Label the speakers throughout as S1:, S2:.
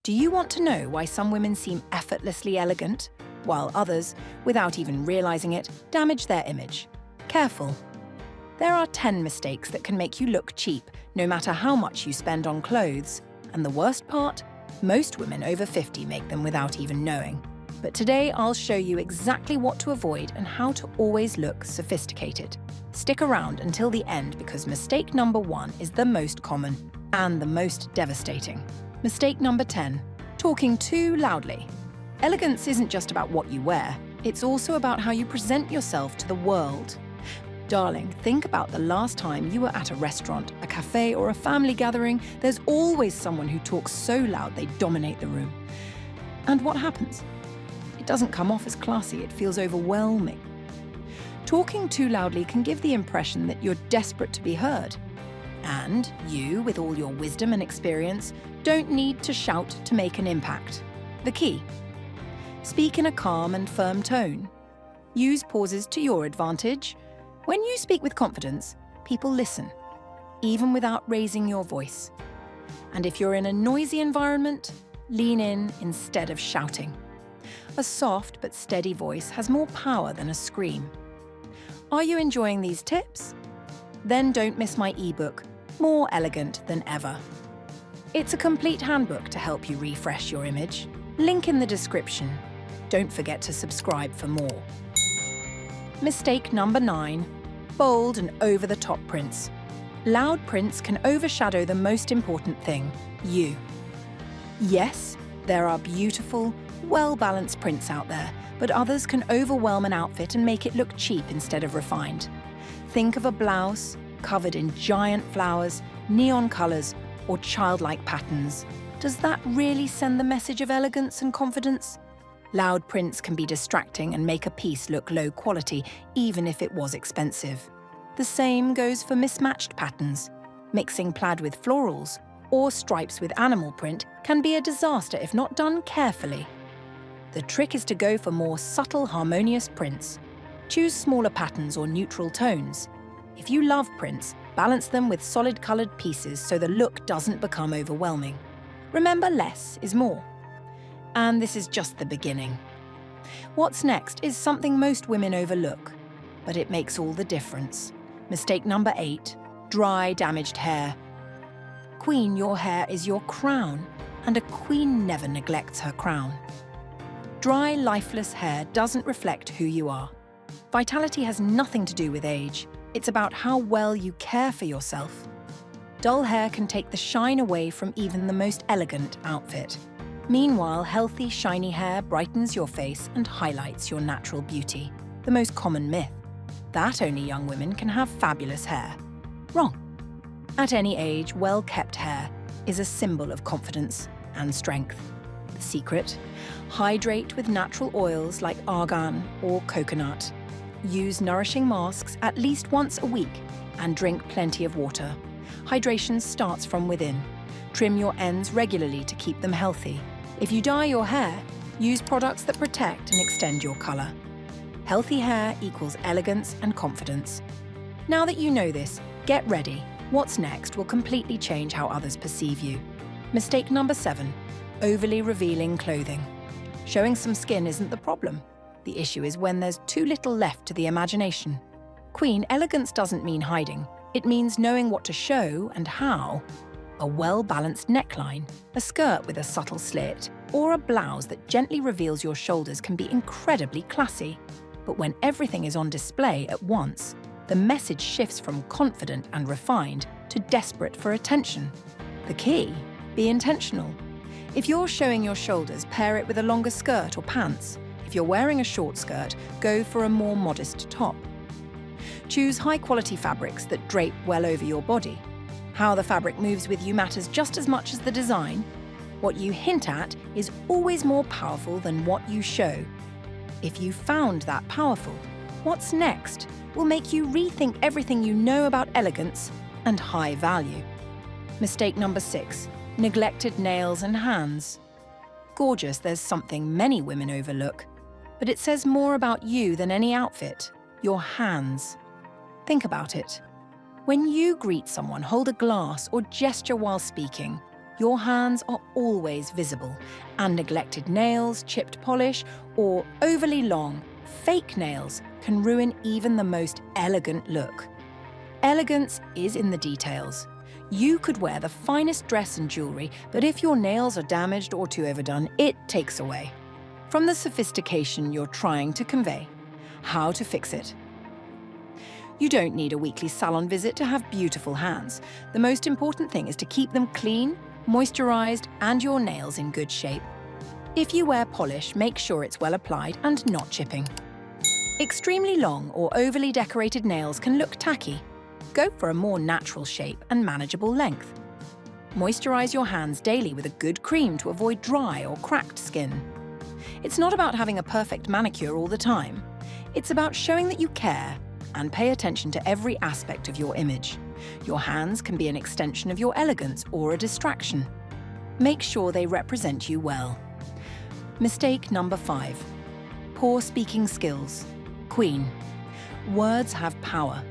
S1: Do you want to know why some women seem effortlessly elegant, while others, without even realizing it, damage their image? Careful. There are 10 mistakes that can make you look cheap, no matter how much you spend on clothes. And the worst part? Most women over 50 make them without even knowing. But today I'll show you exactly what to avoid and how to always look sophisticated. Stick around until the end because mistake number 1 is the most common and the most devastating. Mistake number 10, talking too loudly. Elegance isn't just about what you wear, it's also about how you present yourself to the world. Darling, think about the last time you were at a restaurant, a cafe, or a family gathering. There's always someone who talks so loud they dominate the room. And what happens? It doesn't come off as classy, it feels overwhelming. Talking too loudly can give the impression that you're desperate to be heard. And you, with all your wisdom and experience, don't need to shout to make an impact. The key: speak in a calm and firm tone. Use pauses to your advantage. When you speak with confidence, people listen, even without raising your voice. And if you're in a noisy environment, lean in instead of shouting. A soft but steady voice has more power than a scream. Are you enjoying these tips? Then don't miss my ebook, More Elegant Than Ever. It's a complete handbook to help you refresh your image. Link in the description. Don't forget to subscribe for more. Mistake number 9, bold and over-the-top prints. Loud prints can overshadow the most important thing, you. Yes, there are beautiful, well-balanced prints out there, but others can overwhelm an outfit and make it look cheap instead of refined. Think of a blouse covered in giant flowers, neon colors, or childlike patterns. Does that really send the message of elegance and confidence? Loud prints can be distracting and make a piece look low quality, even if it was expensive. The same goes for mismatched patterns. Mixing plaid with florals or stripes with animal print can be a disaster if not done carefully. The trick is to go for more subtle, harmonious prints. Choose smaller patterns or neutral tones. If you love prints, balance them with solid-colored pieces so the look doesn't become overwhelming. Remember, less is more. And this is just the beginning. What's next is something most women overlook, but it makes all the difference. Mistake number 8, dry, damaged hair. Queen, your hair is your crown, and a queen never neglects her crown. Dry, lifeless hair doesn't reflect who you are. Vitality has nothing to do with age. It's about how well you care for yourself. Dull hair can take the shine away from even the most elegant outfit. Meanwhile, healthy, shiny hair brightens your face and highlights your natural beauty. The most common myth: that only young women can have fabulous hair. Wrong. At any age, well-kept hair is a symbol of confidence and strength. The secret? Hydrate with natural oils like argan or coconut. Use nourishing masks at least once a week and drink plenty of water. Hydration starts from within. Trim your ends regularly to keep them healthy. If you dye your hair, use products that protect and extend your color. Healthy hair equals elegance and confidence. Now that you know this, get ready. What's next will completely change how others perceive you. Mistake number 7, overly revealing clothing. Showing some skin isn't the problem. The issue is when there's too little left to the imagination. Queen, elegance doesn't mean hiding. It means knowing what to show and how. A well-balanced neckline, a skirt with a subtle slit, or a blouse that gently reveals your shoulders can be incredibly classy. But when everything is on display at once, the message shifts from confident and refined to desperate for attention. The key? Be intentional. If you're showing your shoulders, pair it with a longer skirt or pants. If you're wearing a short skirt, go for a more modest top. Choose high-quality fabrics that drape well over your body. How the fabric moves with you matters just as much as the design. What you hint at is always more powerful than what you show. If you found that powerful, what's next will make you rethink everything you know about elegance and high value. Mistake number 6, neglected nails and hands. Gorgeous, there's something many women overlook, but it says more about you than any outfit: your hands. Think about it. When you greet someone, hold a glass, or gesture while speaking, your hands are always visible, and neglected nails, chipped polish, or overly long, fake nails can ruin even the most elegant look. Elegance is in the details. You could wear the finest dress and jewelry, but if your nails are damaged or too overdone, it takes away from the sophistication you're trying to convey. How to fix it? You don't need a weekly salon visit to have beautiful hands. The most important thing is to keep them clean, moisturized, and your nails in good shape. If you wear polish, make sure it's well applied and not chipping. Extremely long or overly decorated nails can look tacky. Go for a more natural shape and manageable length. Moisturize your hands daily with a good cream to avoid dry or cracked skin. It's not about having a perfect manicure all the time. It's about showing that you care and pay attention to every aspect of your image. Your hands can be an extension of your elegance or a distraction. Make sure they represent you well. Mistake number 5. Poor speaking skills. Queen. Words have power.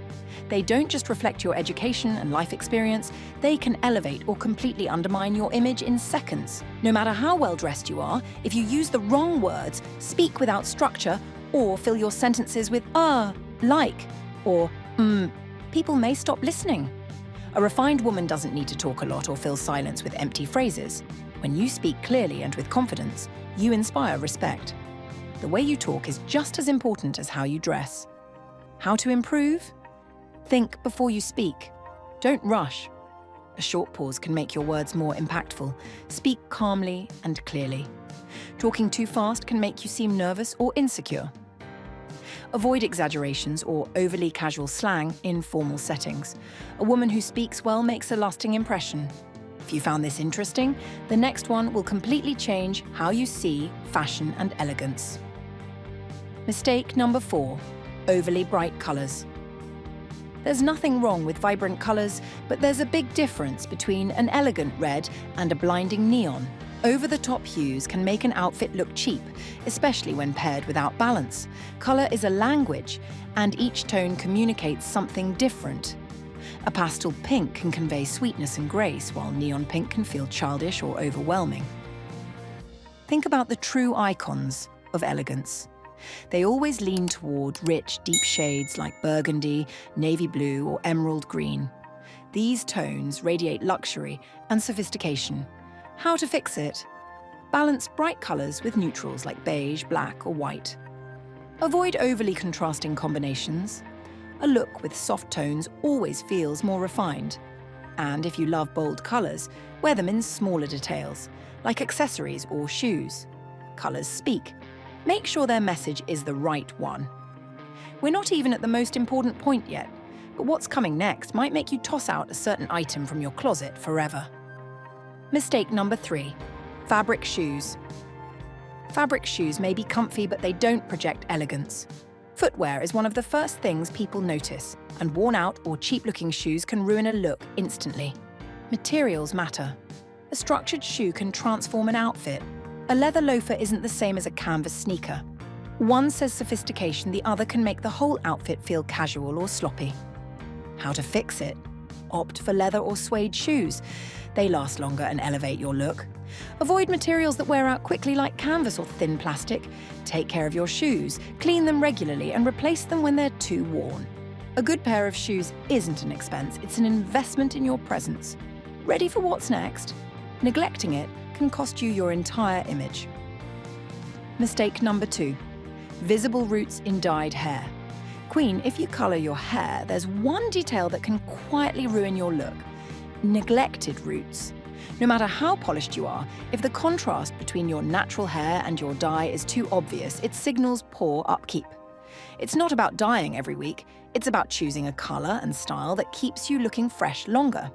S1: They don't just reflect your education and life experience, they can elevate or completely undermine your image in seconds. No matter how well dressed you are, if you use the wrong words, speak without structure, or fill your sentences with like, or people may stop listening. A refined woman doesn't need to talk a lot or fill silence with empty phrases. When you speak clearly and with confidence, you inspire respect. The way you talk is just as important as how you dress. How to improve? Think before you speak. Don't rush. A short pause can make your words more impactful. Speak calmly and clearly. Talking too fast can make you seem nervous or insecure. Avoid exaggerations or overly casual slang in formal settings. A woman who speaks well makes a lasting impression. If you found this interesting, the next one will completely change how you see fashion and elegance. Mistake number 4. Overly bright colours. There's nothing wrong with vibrant colours, but there's a big difference between an elegant red and a blinding neon. Over-the-top hues can make an outfit look cheap, especially when paired without balance. Colour is a language, and each tone communicates something different. A pastel pink can convey sweetness and grace, while neon pink can feel childish or overwhelming. Think about the true icons of elegance. They always lean toward rich, deep shades like burgundy, navy blue, or emerald green. These tones radiate luxury and sophistication. How to fix it? Balance bright colours with neutrals like beige, black, or white. Avoid overly contrasting combinations. A look with soft tones always feels more refined. And if you love bold colours, wear them in smaller details, like accessories or shoes. Colours speak. Make sure their message is the right one. We're not even at the most important point yet, but what's coming next might make you toss out a certain item from your closet forever. Mistake number 3. Fabric shoes. Fabric shoes may be comfy, but they don't project elegance. Footwear is one of the first things people notice, and worn-out or cheap-looking shoes can ruin a look instantly. Materials matter. A structured shoe can transform an outfit. A leather loafer isn't the same as a canvas sneaker. One says sophistication, the other can make the whole outfit feel casual or sloppy. How to fix it? Opt for leather or suede shoes. They last longer and elevate your look. Avoid materials that wear out quickly like canvas or thin plastic. Take care of your shoes, clean them regularly, and replace them when they're too worn. A good pair of shoes isn't an expense, it's an investment in your presence. Ready for what's next? Neglecting it can cost you your entire image. Mistake number 2. Visible roots in dyed hair. Queen, if you colour your hair, there's one detail that can quietly ruin your look. Neglected roots. No matter how polished you are, if the contrast between your natural hair and your dye is too obvious, it signals poor upkeep. It's not about dyeing every week, it's about choosing a colour and style that keeps you looking fresh longer.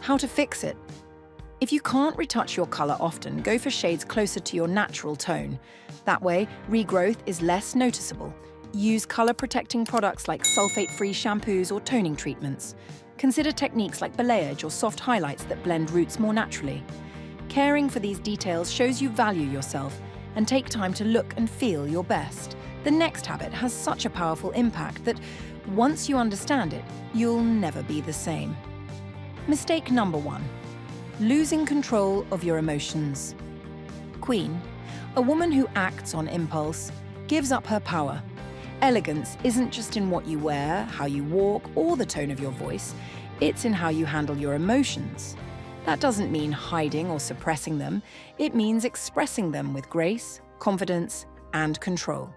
S1: How to fix it? If you can't retouch your colour often, go for shades closer to your natural tone. That way, regrowth is less noticeable. Use colour-protecting products like sulfate-free shampoos or toning treatments. Consider techniques like balayage or soft highlights that blend roots more naturally. Caring for these details shows you value yourself and take time to look and feel your best. The next habit has such a powerful impact that once you understand it, you'll never be the same. Mistake number 1. losing control of your emotions. Queen, a woman who acts on impulse, gives up her power. Elegance isn't just in what you wear, how you walk, or the tone of your voice. It's in how you handle your emotions. That doesn't mean hiding or suppressing them. It means expressing them with grace, confidence, and control.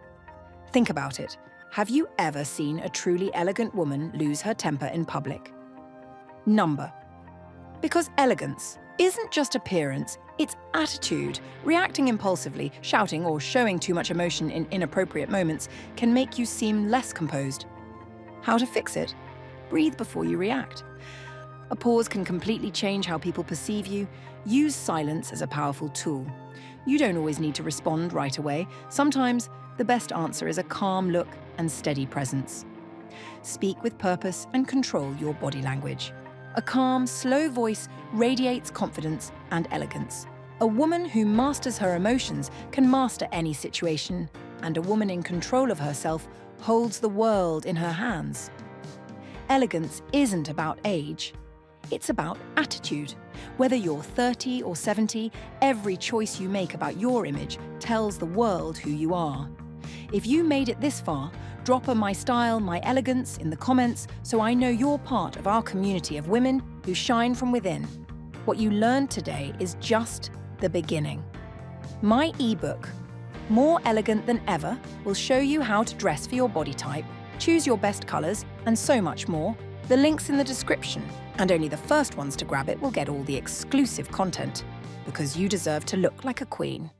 S1: Think about it. Have you ever seen a truly elegant woman lose her temper in public? Number. Because elegance isn't just appearance, it's attitude. Reacting impulsively, shouting, or showing too much emotion in inappropriate moments can make you seem less composed. How to fix it? Breathe before you react. A pause can completely change how people perceive you. Use silence as a powerful tool. You don't always need to respond right away. Sometimes the best answer is a calm look and steady presence. Speak with purpose and control your body language. A calm, slow voice radiates confidence and elegance. A woman who masters her emotions can master any situation, and a woman in control of herself holds the world in her hands. Elegance isn't about age. It's about attitude. Whether you're 30 or 70, every choice you make about your image tells the world who you are. If you made it this far, drop a "my style, my elegance" in the comments so I know you're part of our community of women who shine from within. What you learned today is just the beginning. My ebook, More Elegant Than Ever, will show you how to dress for your body type, choose your best colors, and so much more. The link's in the description, and only the first ones to grab it will get all the exclusive content, because you deserve to look like a queen.